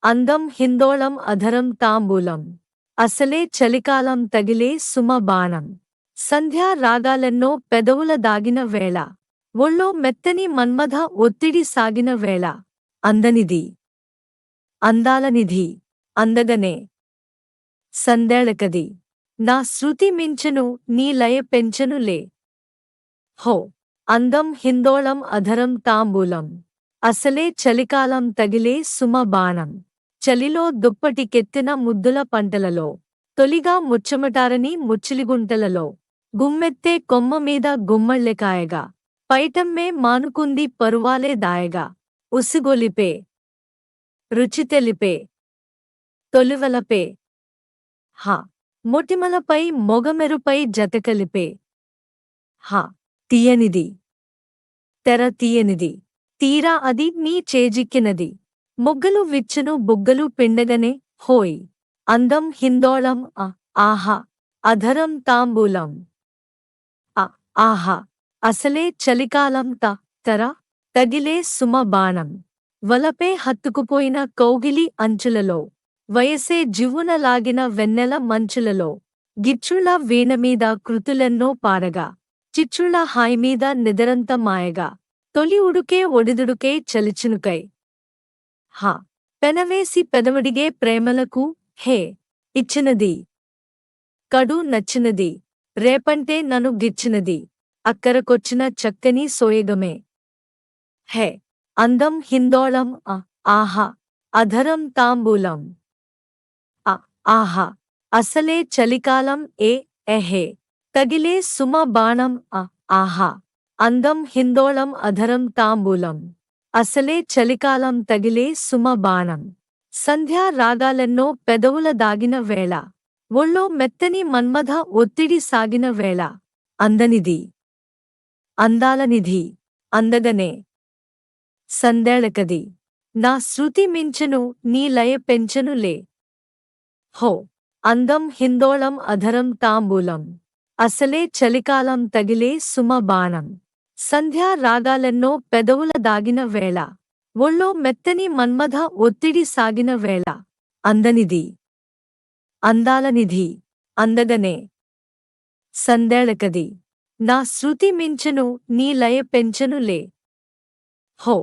అందం హిందోళం అధరం తాంబూలం అసలే చలికాలం తగిలే సుమ బాణం సంధ్యా రాగాలెన్నో పెదవుల దాగిన వేళ ఒళ్ళో మెత్తని మన్మథ ఒత్తిడి సాగిన వేళ అందనిది అందాలనిధి అందగనే సందేళకది నా శృతి మించెను నీ లయ పెంచెనులే హో అందం హిందోళం అధరం తాంబూలం అసలే చలికాలం తగిలే సుమ బాణం చలిలో దుప్పటికెత్తిన ముద్దుల పంటలలో తొలిగా ముచ్చమటారని ముచ్చిలిగుంటలలో గుమ్మెత్తే కొమ్మమీద గుమ్మళ్ళెకాయగా పైటమ్మే మానుకుంది పరువాలే దాయగా ఉసిగొలిపే రుచితెలిపే తొలివలపే హ మొటిమలపై మొగమెరుపై జతకలిపే హ తీయనిది తెర తీయనిది తీరా అది నీ చేజిక్కినది మొగ్గలు విచ్చును బుగ్గలు పిండగనే హోయ్ అందం హిందోళం ఆహా అధరం తాంబూలం ఆహా అసలే చలికాలం తర తగిలే సుమ బాణం వలపే హత్తుకుపోయిన కౌగిలి అంచులలో వయసే జివ్వున లాగిన వెన్నెల మంచులలో గిచ్చుళ్ళ వీణమీద కృతులెన్నో పాడగా చిచ్చుళ్ళ హాయిమీద నిదరంత మాయగా తొలి ఉడుకే ఒడిదుడుకే చలిచినుకై హా పెనవేసి పెదవడిగే ప్రేమలకు హే ఇచ్చినది కడు నచ్చినది రేపంటే నను గిచ్చినది అక్కరకొచ్చిన చక్కని సోయగమే హే అందం హిందోళం ఆహా అధరం తాంబూలం ఆహా అసలే చలికాలం ఎహే తగిలే సుమ బాణం ఆహా అందం హిందోళం అధరం తాంబూలం అసలే చలికాలం తగిలే సుమ బాణం సంధ్యా రాగాలెన్నో పెదవుల దాగిన వేళ ఒళ్ళో మెత్తని మన్మథ ఒత్తిడి సాగిన వేళ అందనిది అందాలనిధి అందగనే సందేళకది నా శృతి మించెను నీ లయ పెంచెనులే హో అందం హిందోళం అధరం తాంబూలం అసలే చలికాలం తగిలే సుమ బాణం సంధ్యా రాగాలెన్నో పెదవుల దాగిన వేళ ఒళ్ళో మెత్తని మన్మథ ఒత్తిడి సాగిన వేళ అందనిది అందాలనిధి అందగనే సందేళకది నా శృతి మించెను నీ లయ పెంచెనులే హో